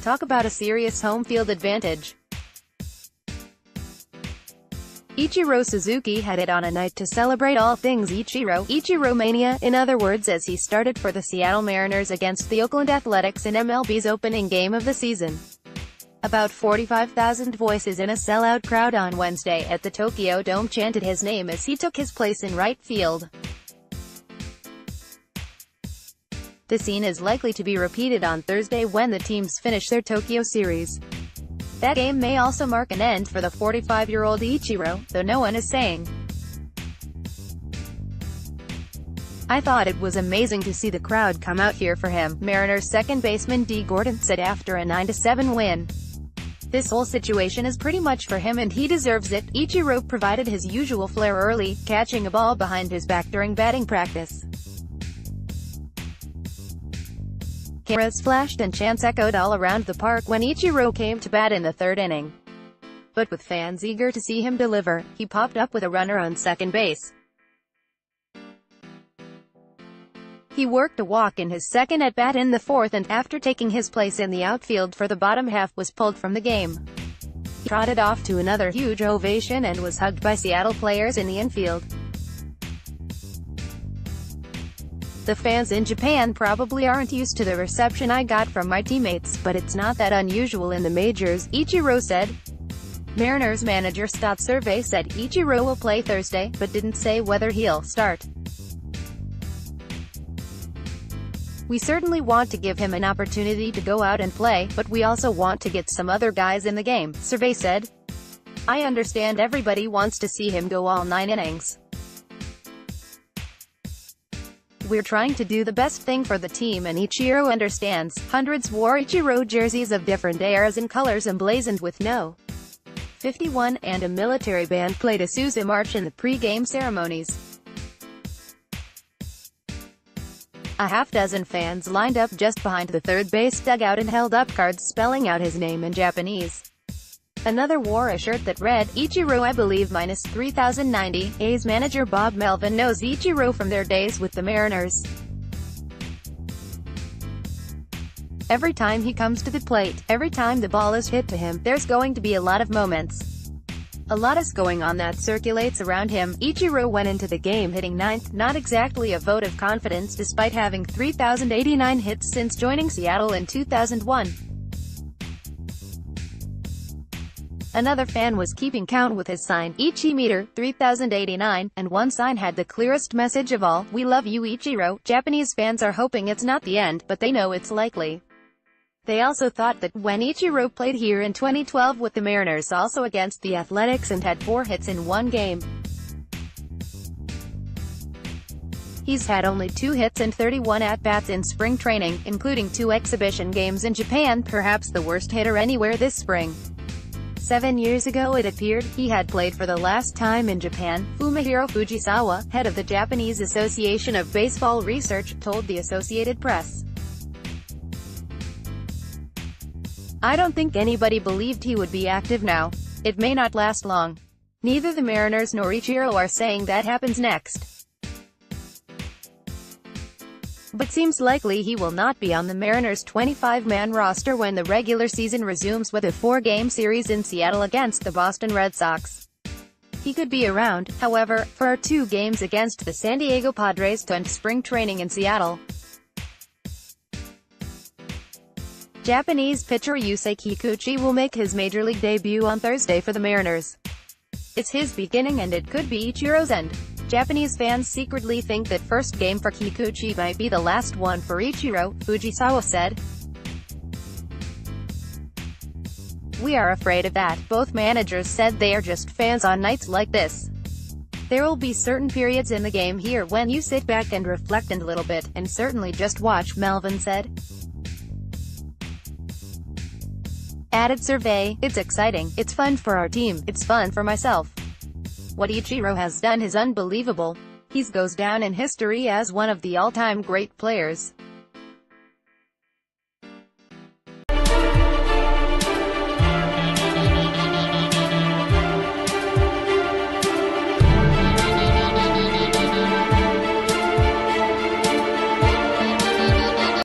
Talk about a serious home field advantage. Ichiro Suzuki had it on a night to celebrate all things Ichiromania, in other words, as he started for the Seattle Mariners against the Oakland Athletics in MLB's opening game of the season. About 45,000 voices in a sellout crowd on Wednesday at the Tokyo Dome chanted his name as he took his place in right field. The scene is likely to be repeated on Thursday when the teams finish their Tokyo series. That game may also mark an end for the 45-year-old Ichiro, though no one is saying. "I thought it was amazing to see the crowd come out here for him," Mariners second baseman D. Gordon said after a 9-7 win. "This whole situation is pretty much for him and he deserves it." Ichiro provided his usual flair early, catching a ball behind his back during batting practice. Cameras flashed and chants echoed all around the park when Ichiro came to bat in the third inning. But with fans eager to see him deliver, he popped up with a runner on second base. He worked a walk in his second at-bat in the fourth and, after taking his place in the outfield for the bottom half, was pulled from the game. He trotted off to another huge ovation and was hugged by Seattle players in the infield. "The fans in Japan probably aren't used to the reception I got from my teammates, but it's not that unusual in the majors," Ichiro said. Mariners manager Scott Survey said Ichiro will play Thursday, but didn't say whether he'll start. "We certainly want to give him an opportunity to go out and play, but we also want to get some other guys in the game," Survey said. "I understand everybody wants to see him go all 9 innings. We're trying to do the best thing for the team and Ichiro understands." Hundreds wore Ichiro jerseys of different eras and colors emblazoned with No. 51, and a military band played a Sousa march in the pre-game ceremonies. A half-dozen fans lined up just behind the third base dugout and held up cards spelling out his name in Japanese. Another wore a shirt that read, "Ichiro I believe -3090. A's manager Bob Melvin knows Ichiro from their days with the Mariners. Every time he comes to the plate, every time the ball is hit to him, there's going to be a lot of moments. A lot is going on that circulates around him." Ichiro went into the game hitting ninth, not exactly a vote of confidence despite having 3,089 hits since joining Seattle in 2001. Another fan was keeping count with his sign, Ichimeter, 3089, and one sign had the clearest message of all, "We love you Ichiro." Japanese fans are hoping it's not the end, but they know it's likely. They also thought that, when Ichiro played here in 2012 with the Mariners also against the Athletics and had 4 hits in one game. He's had only 2 hits and 31 at-bats in spring training, including 2 exhibition games in Japan, perhaps the worst hitter anywhere this spring. 7 years ago it appeared, he had played for the last time in Japan. Fumihiro Fujisawa, head of the Japanese Association of Baseball Research, told the Associated Press, "I don't think anybody believed he would be active now. It may not last long. Neither the Mariners nor Ichiro are saying that happens next. But seems likely he will not be on the Mariners' 25-man roster when the regular season resumes with a 4-game series in Seattle against the Boston Red Sox. He could be around, however, for 2 games against the San Diego Padres and spring training in Seattle." Japanese pitcher Yusei Kikuchi will make his major league debut on Thursday for the Mariners. It's his beginning and it could be Ichiro's end. Japanese fans secretly think that first game for Kikuchi might be the last one for Ichiro, Fujisawa said. "We are afraid of that." Both managers said they are just fans on nights like this. "There will be certain periods in the game here when you sit back and reflect a little bit, and certainly just watch," Melvin said. Added Survey, "It's exciting, it's fun for our team, it's fun for myself. What Ichiro has done is unbelievable. He goes down in history as one of the all-time great players."